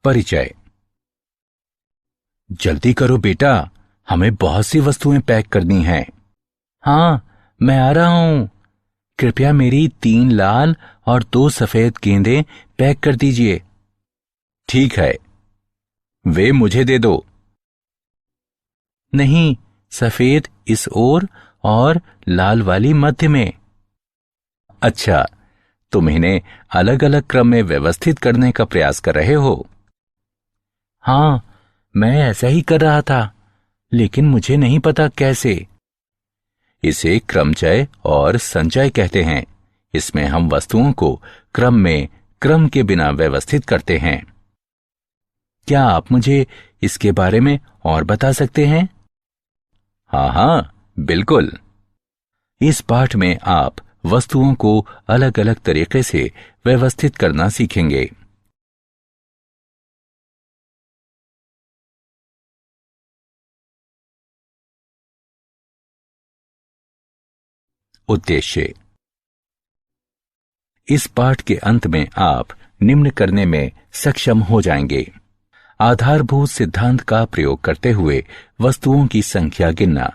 परिचय। जल्दी करो बेटा, हमें बहुत सी वस्तुएं पैक करनी हैं। हाँ, मैं आ रहा हूं। कृपया मेरी 3 लाल और 2 सफेद गेंदें पैक कर दीजिए। ठीक है, वे मुझे दे दो। नहीं, सफेद इस ओर और लाल वाली मध्य में। अच्छा, तुम इन्हें अलग अलग क्रम में व्यवस्थित करने का प्रयास कर रहे हो। हाँ, मैं ऐसा ही कर रहा था, लेकिन मुझे नहीं पता कैसे। इसे क्रमचय और संचय कहते हैं। इसमें हम वस्तुओं को क्रम में क्रम के बिना व्यवस्थित करते हैं। क्या आप मुझे इसके बारे में और बता सकते हैं? हाँ हाँ, बिल्कुल। इस पाठ में आप वस्तुओं को अलग अलग तरीके से व्यवस्थित करना सीखेंगे। उद्देश्य। इस पाठ के अंत में आप निम्न करने में सक्षम हो जाएंगे। आधारभूत सिद्धांत का प्रयोग करते हुए वस्तुओं की संख्या गिनना,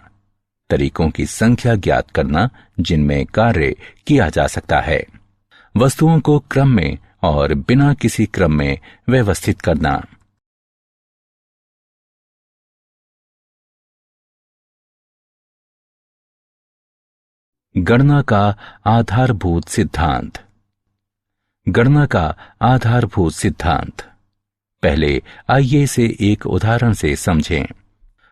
तरीकों की संख्या ज्ञात करना जिनमें कार्य किया जा सकता है, वस्तुओं को क्रम में और बिना किसी क्रम में व्यवस्थित करना। गणना का आधारभूत सिद्धांत। गणना का आधारभूत सिद्धांत। पहले आइए इसे एक उदाहरण से समझें।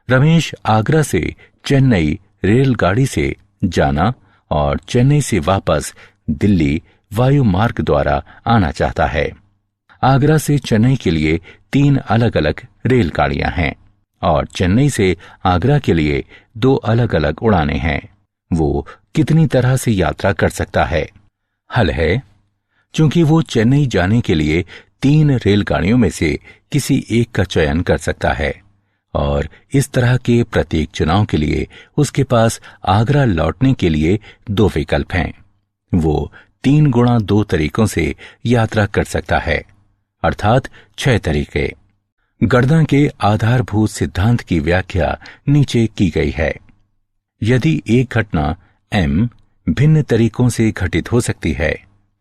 रमेश आगरा से चेन्नई रेलगाड़ी से जाना और चेन्नई से वापस दिल्ली वायु मार्ग द्वारा आना चाहता है। आगरा से चेन्नई के लिए 3 अलग अलग रेलगाड़ियां हैं और चेन्नई से आगरा के लिए 2 अलग अलग उड़ानें हैं। वो कितनी तरह से यात्रा कर सकता है? हल है, चूंकि वो चेन्नई जाने के लिए 3 रेलगाड़ियों में से किसी एक का चयन कर सकता है और इस तरह के प्रत्येक चुनाव के लिए उसके पास आगरा लौटने के लिए 2 विकल्प हैं। वो 3 गुणा 2 तरीकों से यात्रा कर सकता है, अर्थात 6 तरीके। गणना के आधारभूत सिद्धांत की व्याख्या नीचे की गई है। यदि एक घटना M भिन्न तरीकों से घटित हो सकती है,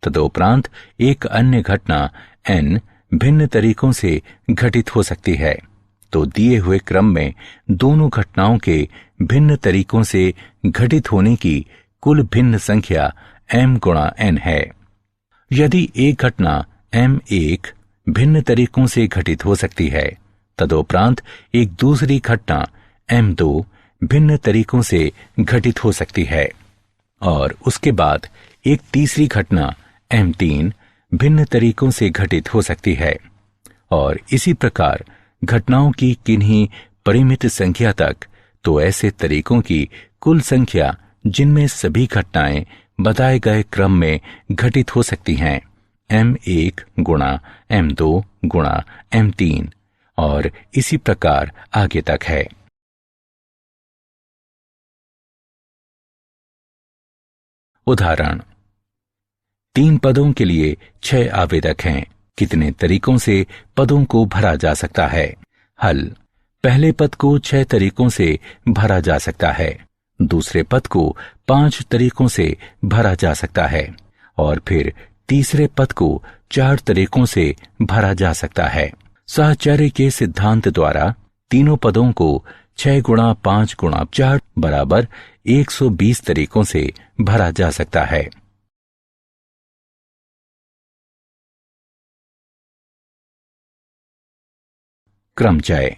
तदुपरांत एक अन्य घटना N भिन्न तरीकों से घटित हो सकती है, तो दिए हुए क्रम में दोनों घटनाओं के भिन्न तरीकों से घटित होने की कुल भिन्न संख्या M गुणा N है। यदि एक घटना M1 भिन्न तरीकों से घटित हो सकती है, तदुपरांत एक दूसरी घटना M2 भिन्न तरीकों से घटित हो सकती है और उसके बाद एक तीसरी घटना M3 भिन्न तरीकों से घटित हो सकती है, और इसी प्रकार घटनाओं की किन्हीं परिमित संख्या तक, तो ऐसे तरीकों की कुल संख्या जिनमें सभी घटनाएं बताए गए क्रम में घटित हो सकती हैं, M1 गुणा M2 गुणा M3 और इसी प्रकार आगे तक है। उदाहरण। 3 पदों के लिए 6 आवेदक हैं। कितने तरीकों से पदों को भरा जा सकता है? हल। पहले पद को 6 तरीकों से भरा जा सकता है, दूसरे पद को 5 तरीकों से भरा जा सकता है और फिर तीसरे पद को 4 तरीकों से भरा जा सकता है। साहचर्य के सिद्धांत द्वारा तीनों पदों को 6 गुणा 5 गुणा 4 बराबर 120 तरीकों से भरा जा सकता है। क्रमचय।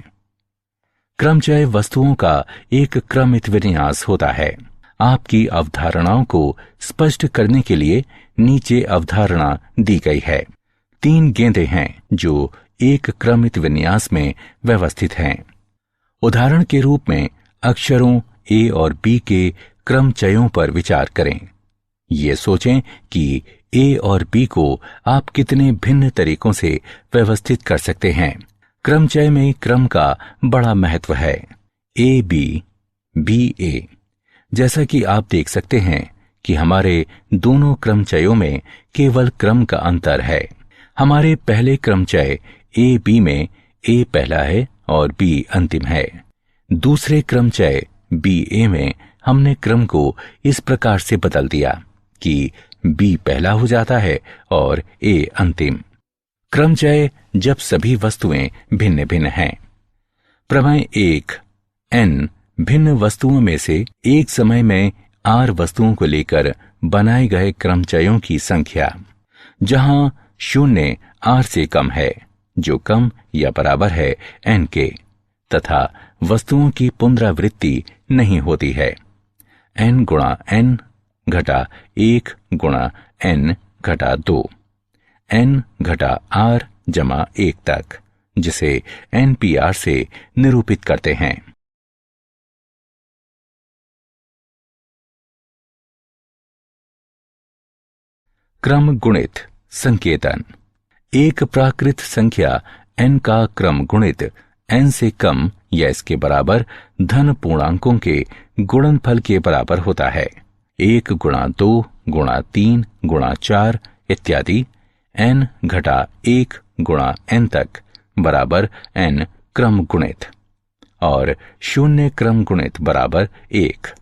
क्रमचय वस्तुओं का एक क्रमित विन्यास होता है। आपकी अवधारणाओं को स्पष्ट करने के लिए नीचे अवधारणा दी गई है। 3 गेंदें हैं जो एक क्रमित विन्यास में व्यवस्थित हैं। उदाहरण के रूप में अक्षरों A और B के क्रमचयों पर विचार करें। ये सोचें कि A और B को आप कितने भिन्न तरीकों से व्यवस्थित कर सकते हैं। क्रमचय में क्रम का बड़ा महत्व है। AB, BA। जैसा कि आप देख सकते हैं कि हमारे दोनों क्रमचयों में केवल क्रम का अंतर है। हमारे पहले क्रमचय ए बी में ए पहला है और बी अंतिम है। दूसरे क्रमचय बी ए में हमने क्रम को इस प्रकार से बदल दिया कि बी पहला हो जाता है और ए अंतिम। क्रमचय जब सभी वस्तुएं भिन्न भिन्न हैं। प्रमेय 1, n भिन्न वस्तुओं में से एक समय में r वस्तुओं को लेकर बनाए गए क्रमचयों की संख्या, जहां 0 r से कम है, जो कम या बराबर है n के, तथा वस्तुओं की पुनरावृत्ति नहीं होती है। n गुणा n घटा 1 गुणा n घटा 2, n घटा r जमा 1 तक, जिसे NPR से निरूपित करते हैं। क्रम गुणित संकेतन। एक प्राकृत संख्या n का क्रम गुणित n से कम या इसके बराबर धन पूर्णांकों के गुणनफल के बराबर होता है। 1 गुणा 2 गुणा 3 गुणा 4 इत्यादि n घटा 1 गुणा n तक बराबर n क्रम गुणित, और 0 क्रम गुणित बराबर 1।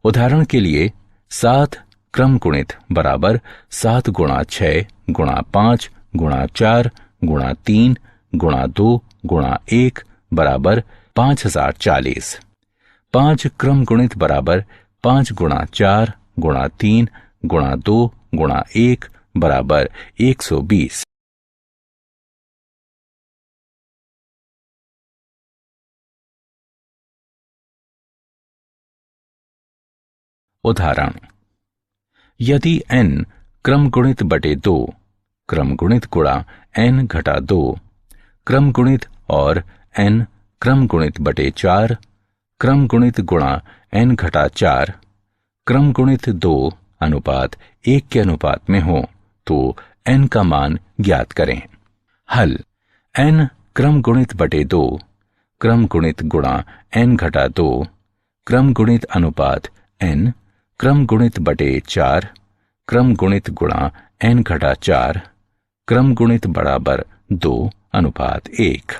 उदाहरण के लिए 7 क्रम गुणित बराबर 7 गुणा 6 गुणा 5 गुणा 4 गुणा 3 गुणा 2 गुणा 1 बराबर 5040। 5 क्रम गुणित बराबर 5 गुणा 4 गुणा 3 गुणा 2 गुणा 1 बराबर 120। उदाहरण, यदि n क्रम गुणित बटे 2 क्रम गुणित गुणा n घटा 2 क्रम गुणित और n क्रम गुणित बटे 4 क्रम गुणित गुणा n घटा 4 क्रम गुणित 2 अनुपात 1 के अनुपात में हो, तो n का मान ज्ञात करें। हल, n क्रम गुणित बटे 2 क्रम गुणित गुणा n घटा 2 क्रम गुणित अनुपात n क्रम गुणित बटे 4 क्रम गुणित गुणा n घटा 4 क्रम गुणित बराबर 2 अनुपात 1।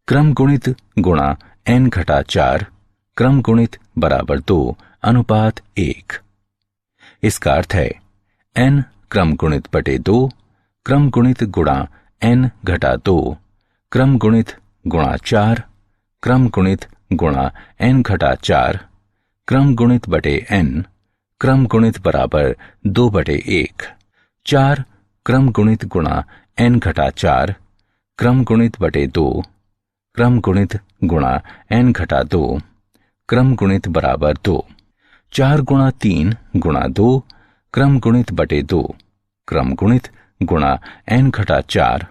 क्रम गुणित गुणा n घटा 4 क्रम गुणित बराबर 2 अनुपात 1। इसका अर्थ है n क्रम गुणित बटे 2 क्रम गुणित गुणा n घटा 2 क्रम गुणित गुणा 4 क्रम गुणित गुणा n घटा 4 क्रम गुणित बटे n क्रम गुणित बराबर 2 बटे 1। 4 क्रम गुणित गुणा n घटा 4 क्रम गुणित बटे 2 क्रम गुणित गुणा n घटा 2 क्रम गुणित बराबर 2। 4 गुणा 3 गुणा 2 क्रम गुणित बटे 2 क्रम गुणित गुणा n घटा 4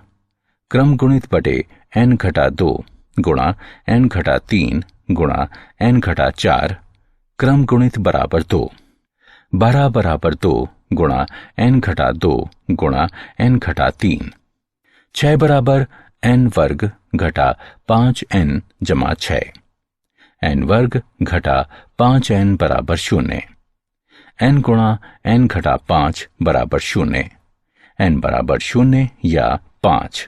क्रम गुणित बटे n घटा 2 गुणा n घटा 3 गुणा n घटा 4 क्रम गुणित बराबर 2। 12 बराबर 2 गुणा n घटा 2 गुणा n घटा 3। 6 बराबर n वर्ग घटा 5n जमा 6। n वर्ग घटा 5n बराबर 0। n गुणा n घटा 5 बराबर 0। n बराबर 0 या 5।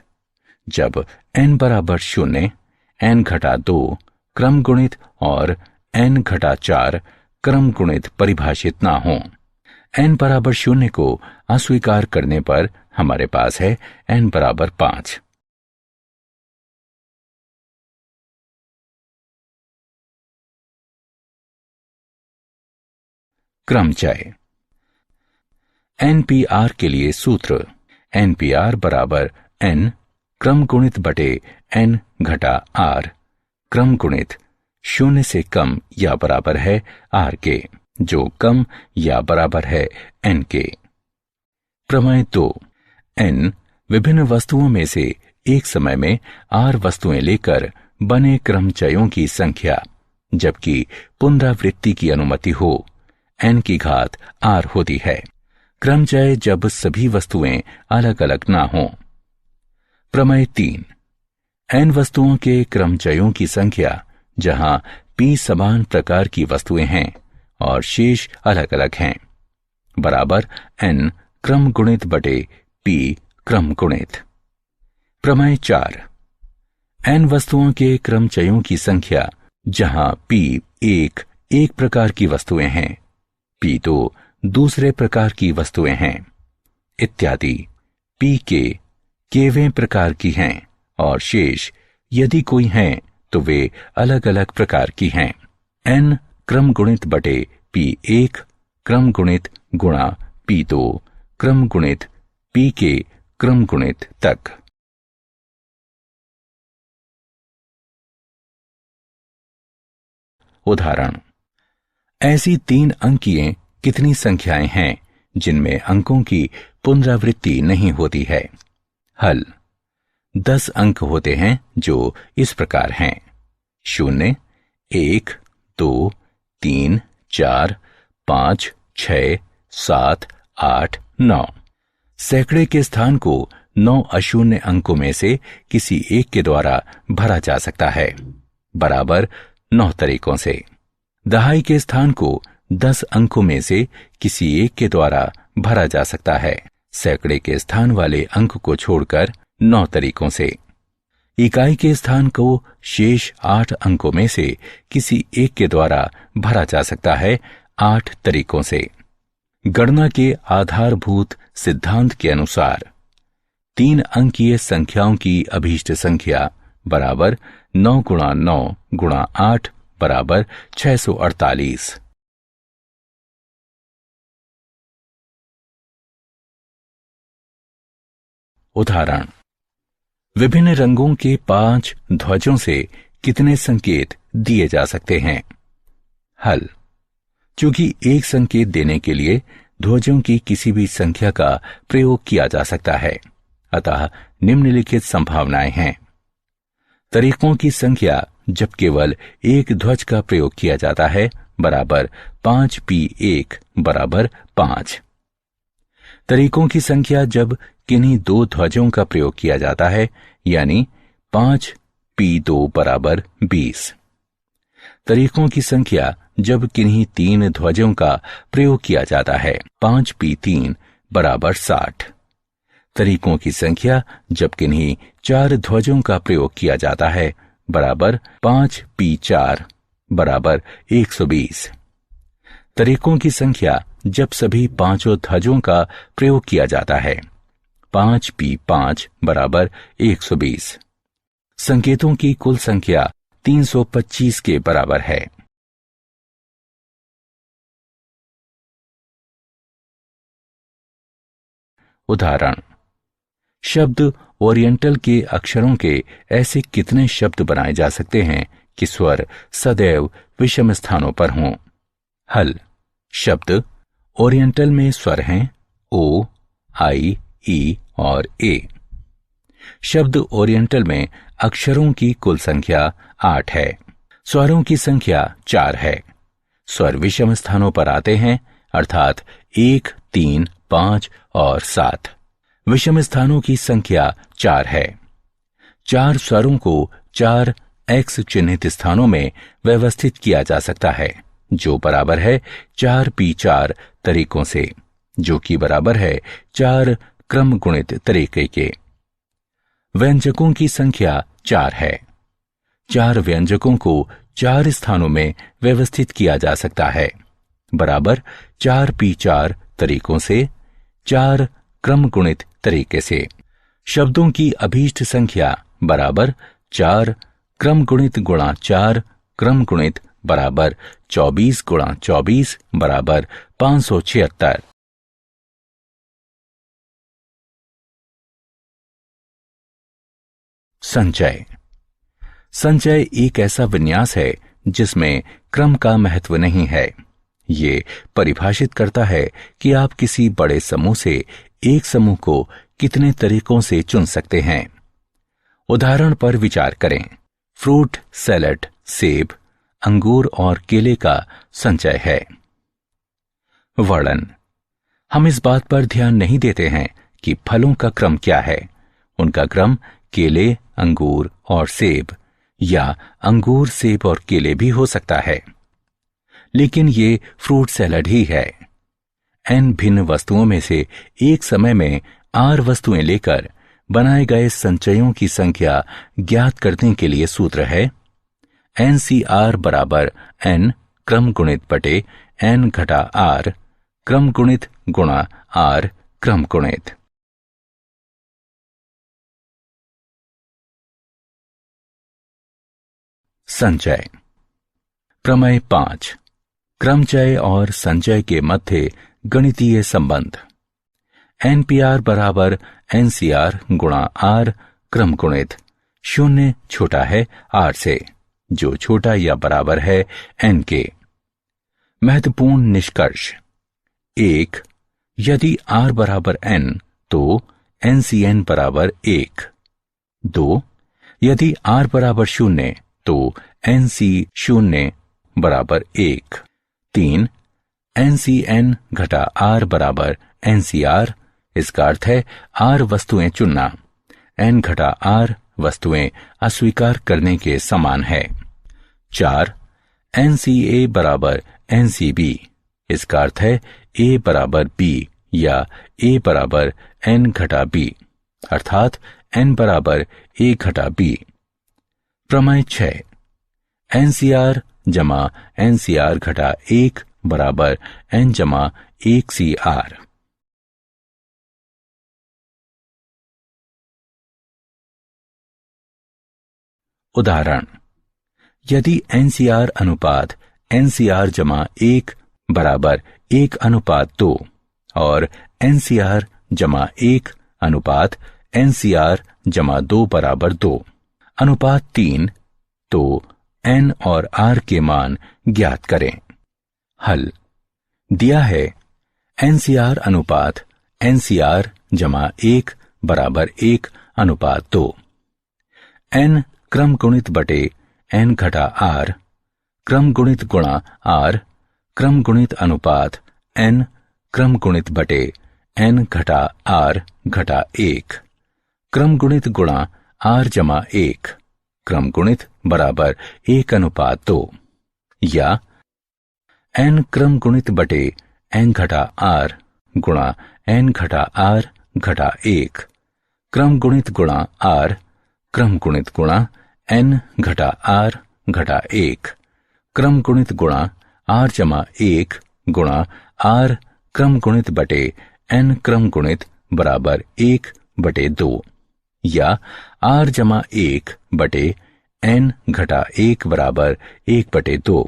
जब n बराबर 0 n घटा 2 क्रम गुणित और n घटा 4 क्रम गुणित परिभाषित ना हो। n बराबर 0 को अस्वीकार करने पर हमारे पास है n बराबर 5। क्रमचय। NPR के लिए सूत्र NPR बराबर n क्रम गुणित बटे n घटा r क्रम गुणित 0 से कम या बराबर है r के, जो कम या बराबर है n के। प्रमेय 2, n विभिन्न वस्तुओं में से एक समय में r वस्तुएं लेकर बने क्रमचयों की संख्या, जबकि पुनरावृत्ति की अनुमति हो, n की घात r होती है। क्रमचय जब सभी वस्तुएं अलग अलग ना हों। प्रमेय 3, n वस्तुओं के क्रमचयों की संख्या जहां p समान प्रकार की वस्तुएं हैं और शेष अलग अलग हैं, बराबर n क्रम गुणित बटे p क्रम गुणित। प्रमेय 4, n वस्तुओं के क्रमचयों की संख्या, जहां p एक प्रकार की वस्तुएं हैं, p2 दूसरे प्रकार की वस्तुएं हैं इत्यादि। p के केवें प्रकार की हैं और शेष यदि कोई हैं तो वे अलग अलग प्रकार की हैं। n क्रम गुणित बटे p1 क्रम गुणित गुणा p2 क्रम गुणित p के क्रम गुणित तक। उदाहरण, ऐसी 3 अंकीय कितनी संख्याएं हैं जिनमें अंकों की पुनरावृत्ति नहीं होती है? हल, 10 अंक होते हैं जो इस प्रकार हैं: 0, 1, 2, 3, 4, 5, 6, 7, 8, 9। सैकड़े के स्थान को 9 अशून्य अंकों में से किसी एक के द्वारा भरा जा सकता है, बराबर 9 तरीकों से। दहाई के स्थान को 10 अंकों में से किसी एक के द्वारा भरा जा सकता है, सैकड़े के स्थान वाले अंक को छोड़कर 9 तरीकों से। इकाई के स्थान को शेष 8 अंकों में से किसी एक के द्वारा भरा जा सकता है, 8 तरीकों से। गणना के आधारभूत सिद्धांत के अनुसार 3 अंकीय संख्याओं की अभीष्ट संख्या बराबर 9 गुणा 9 गुणा 8 बराबर 648। उदाहरण, विभिन्न रंगों के 5 ध्वजों से कितने संकेत दिए जा सकते हैं? हल, चूंकि एक संकेत देने के लिए ध्वजों की किसी भी संख्या का प्रयोग किया जा सकता है, अतः निम्नलिखित संभावनाएं हैं। तरीकों की संख्या जब केवल एक ध्वज का प्रयोग किया जाता है बराबर 5p1 बराबर 5। तरीकों की संख्या जब किन्हीं 2 ध्वजों का प्रयोग किया जाता है, यानी 5p2 बराबर 20। तरीकों की संख्या जब किन्हीं 3 ध्वजों का प्रयोग किया जाता है, 5p3 बराबर 60। तरीकों की संख्या जब किन्हीं 4 ध्वजों का प्रयोग किया जाता है बराबर 5p4 बराबर 120। तरीकों की संख्या जब सभी 5 ध्वजों का प्रयोग किया जाता है, 5p5 बराबर 120। संकेतों की कुल संख्या 325 के बराबर है। उदाहरण, शब्द ओरिएंटल के अक्षरों के ऐसे कितने शब्द बनाए जा सकते हैं कि स्वर सदैव विषम स्थानों पर हों? हल, शब्द ओरिएंटल में स्वर हैं ओ, आई, ई और ए। शब्द ओरिएंटल में अक्षरों की कुल संख्या 8 है। स्वरों की संख्या 4 है। स्वर विषम स्थानों पर आते हैं, अर्थात 1, 3, 5 और 7। विषम स्थानों की संख्या 4 है। 4 स्वरों को 4 एक्स चिन्हित स्थानों में व्यवस्थित किया जा सकता है, जो बराबर है 4p4 तरीकों से, जो कि बराबर है 4 क्रम गुणित तरीके के। व्यंजकों की संख्या 4 है। 4 व्यंजकों को 4 स्थानों में व्यवस्थित किया जा सकता है, बराबर 4p4 तरीकों से, 4 क्रम गुणित तरीके से। शब्दों की अभीष्ट संख्या बराबर 4 क्रम गुणित गुणा 4 क्रम गुणित बराबर 24 गुणा 24 बराबर 576। संचय। संचय एक ऐसा विन्यास है जिसमें क्रम का महत्व नहीं है। ये परिभाषित करता है कि आप किसी बड़े समूह से एक समूह को कितने तरीकों से चुन सकते हैं। उदाहरण पर विचार करें। फ्रूट सैलड सेब, अंगूर और केले का संचय है। वर्णन। हम इस बात पर ध्यान नहीं देते हैं कि फलों का क्रम क्या है। उनका क्रम केले, अंगूर और सेब या अंगूर, सेब और केले भी हो सकता है, लेकिन ये फ्रूट सैलड ही है। n भिन्न वस्तुओं में से एक समय में r वस्तुएं लेकर बनाए गए संचयों की संख्या ज्ञात करने के लिए सूत्र है NCR बराबर n क्रम गुणित बटे n घटा r क्रम गुणित गुणा r क्रम गुणित। संचय। प्रमेय 5, क्रमचय और संचय के मध्य गणितीय संबंध। NPR बराबर NCR गुणा R क्रम गुणित 0 छोटा है R से, जो छोटा या बराबर है N के। महत्वपूर्ण निष्कर्ष। 1. यदि R बराबर N तो NCN बराबर 1। 2. यदि R बराबर 0 तो NC0 बराबर 1। 3. NCN घटा R बराबर NCR, इसका अर्थ है R वस्तुएं चुनना, N घटा R वस्तुएं अस्वीकार करने के समान है। 4. NCA बराबर NCB, इसका अर्थ है A बराबर B या A बराबर N घटा B, अर्थात N बराबर A घटा B। प्रमेय 6, NCR जमा NCR घटा 1 बराबर N जमा 1 CR। उदाहरण। यदि NCR अनुपात NCR जमा 1 बराबर 1 अनुपात 2 और NCR जमा 1 अनुपात NCR जमा 2 बराबर 2, अनुपात 3, तो N और R के मान ज्ञात करें। हल। दिया है NCR अनुपात NCR जमा 1 बराबर 1 अनुपात 2, N क्रम गुणित बटे N घटा R क्रम गुणित गुणा R क्रम गुणित अनुपात N क्रम गुणित बटे N घटा R घटा 1 क्रम गुणित गुणा R जमा 1 क्रम गुणित बराबर 1 अनुपात 2, या N क्रम गुणित बटे N घटा R गुणा N घटा R घटा 1 क्रम गुणित गुणा R क्रम गुणित गुणा N घटा R घटा 1 क्रम गुणित गुणा R जमा 1 गुणा R क्रम गुणित बटे N क्रम गुणित बराबर 1 बटे 2, या R जमा 1 बटे N घटा 1 बराबर 1 बटे 2,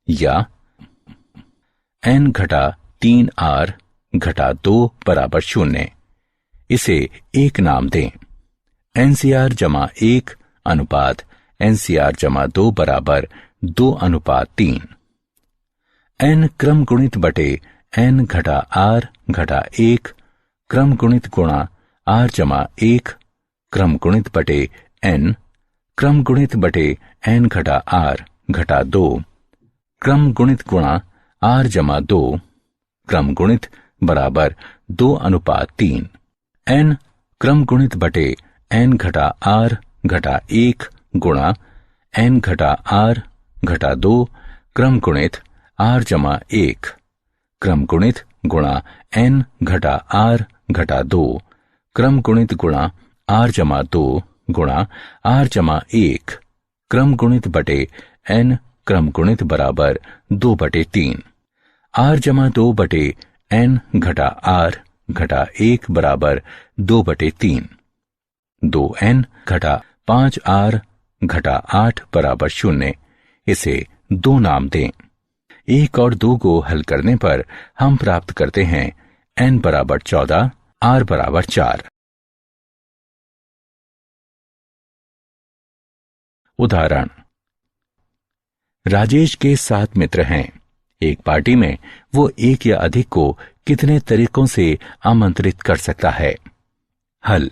या N घटा 3R घटा 2 बराबर 0। इसे एक नाम दें। NCR जमा 1 अनुपात NCR जमा 2 बराबर 2 अनुपात 3। N क्रम गुणित बटे N घटा R घटा 1 क्रम गुणित गुणा R जमा 1 क्रम गुणित बटे N क्रम गुणित बटे N घटा R घटा 2 क्रम गुणित गुणा R जमा 2 क्रम गुणित बराबर 2 अनुपात 3। N क्रम गुणित बटे N घटा R घटा 1 गुणा N घटा R घटा 2 क्रम गुणित R जमा 1 क्रम गुणित गुणा N घटा R घटा 2 क्रम गुणित गुणा R जमा 2 गुणा R जमा 1 क्रम गुणित बटे N क्रम गुणित बराबर 2 बटे 3। R जमा 2 बटे N घटा R घटा 1 बराबर 2 बटे 3। 2N घटा 5R घटा 8 बराबर 0। इसे 2 नाम दें। 1 और 2 को हल करने पर हम प्राप्त करते हैं N बराबर 14, R बराबर 4। उदाहरण। राजेश के 7 मित्र हैं। एक पार्टी में वो एक या अधिक को कितने तरीकों से आमंत्रित कर सकता है? हल।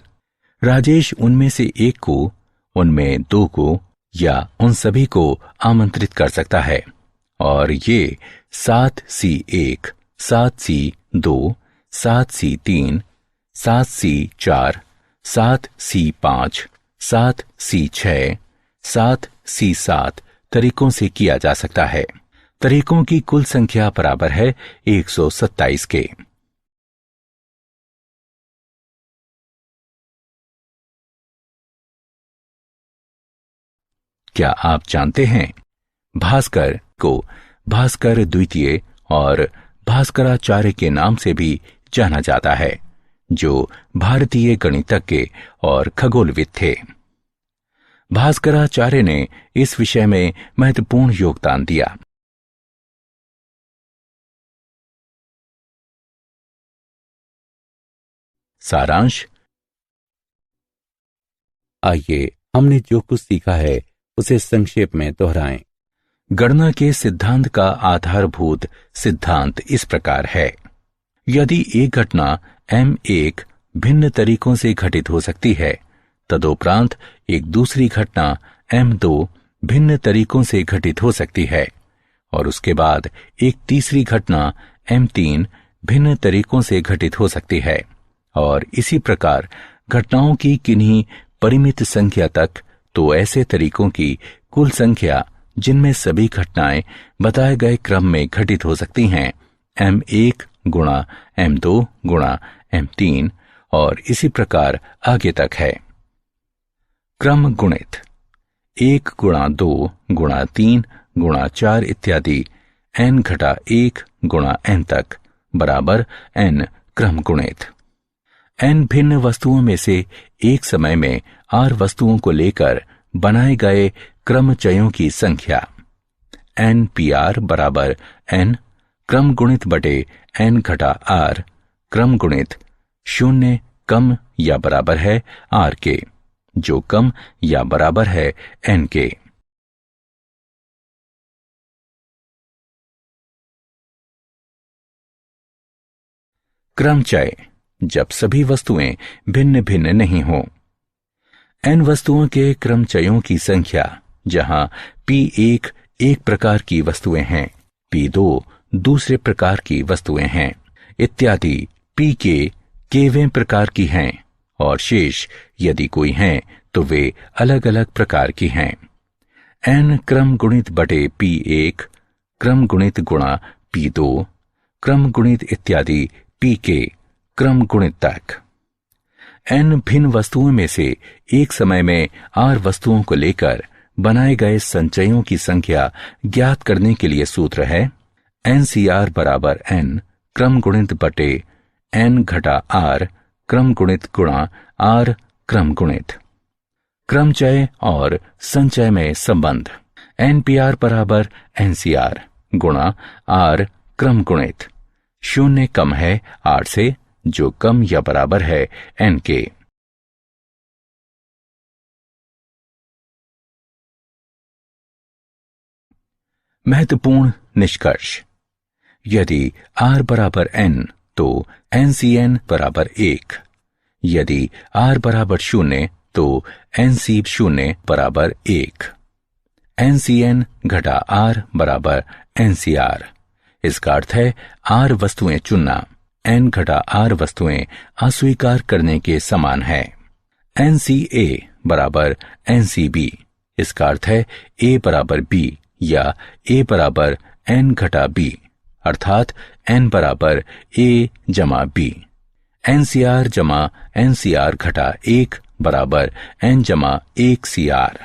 राजेश उनमें से एक को, उनमें 2 को या उन सभी को आमंत्रित कर सकता है, और ये 7C1, 7C2, 7C3, 7C4, 7C5, 7C6, 7C7 तरीकों से किया जा सकता है। तरीकों की कुल संख्या बराबर है 127 के। क्या आप जानते हैं, भास्कर को भास्कर द्वितीय और भास्कराचार्य के नाम से भी जाना जाता है, जो भारतीय गणितज्ञ और खगोलविद थे। भास्कराचार्य ने इस विषय में महत्वपूर्ण योगदान दिया। सारांश। आइए हमने जो कुछ सीखा है उसे संक्षेप में दोहराएं। गणना के सिद्धांत का आधारभूत सिद्धांत इस प्रकार है। यदि एक घटना M1 भिन्न तरीकों से घटित हो सकती है, तदुपरांत एक दूसरी घटना M2 भिन्न तरीकों से घटित हो सकती है, और उसके बाद एक तीसरी घटना M3 भिन्न तरीकों से घटित हो सकती है, और इसी प्रकार घटनाओं की किन्हीं परिमित संख्या तक, तो ऐसे तरीकों की कुल संख्या जिनमें सभी घटनाएं बताए गए क्रम में घटित हो सकती हैं, M1 गुणा M2 गुणा M3 और इसी प्रकार आगे तक है। क्रम गुणित 1 गुणा 2 गुणा 3 गुणा 4 इत्यादि n घटा 1 गुणा n तक बराबर n क्रम गुणित। n भिन्न वस्तुओं में से एक समय में r वस्तुओं को लेकर बनाए गए क्रमचयों की संख्या NPR बराबर n क्रम गुणित बटे n घटा r क्रम गुणित 0 कम या बराबर है r के, जो कम या बराबर है n के। क्रमचय जब सभी वस्तुएं भिन्न भिन्न नहीं हों। n वस्तुओं के क्रमचयों की संख्या, जहां P1 एक प्रकार की वस्तुएं हैं, P2 दूसरे प्रकार की वस्तुएं हैं इत्यादि Pk केवें प्रकार की हैं, और शेष यदि कोई हैं तो वे अलग अलग प्रकार की हैं। n क्रम गुणित बटे P1 क्रम गुणित गुणा P2 क्रम गुणित इत्यादि Pk क्रम गुणित तक। n भिन्न वस्तुओं में से एक समय में r वस्तुओं को लेकर बनाए गए संचयों की संख्या ज्ञात करने के लिए सूत्र है NCR बराबर n क्रम गुणित बटे n घटा r क्रम गुणित गुणा r क्रम गुणित। क्रमचय और संचय में संबंध NPR बराबर NCR गुणा r क्रम गुणित। 0 कम है 8 से, जो कम या बराबर है n के। महत्वपूर्ण निष्कर्ष। यदि r बराबर n तो NCN बराबर 1, यदि r बराबर 0 तो NC0 बराबर 1, NCN घटा r बराबर NCR। इसका अर्थ है r वस्तुएं चुनना n घटा r वस्तुएं अस्वीकार करने के समान है। NCA बराबर NCB। इसका अर्थ है a बराबर b या a बराबर n घटा b, अर्थात n बराबर a जमा b। NCR जमा NCR घटा 1 बराबर n जमा 1 CR।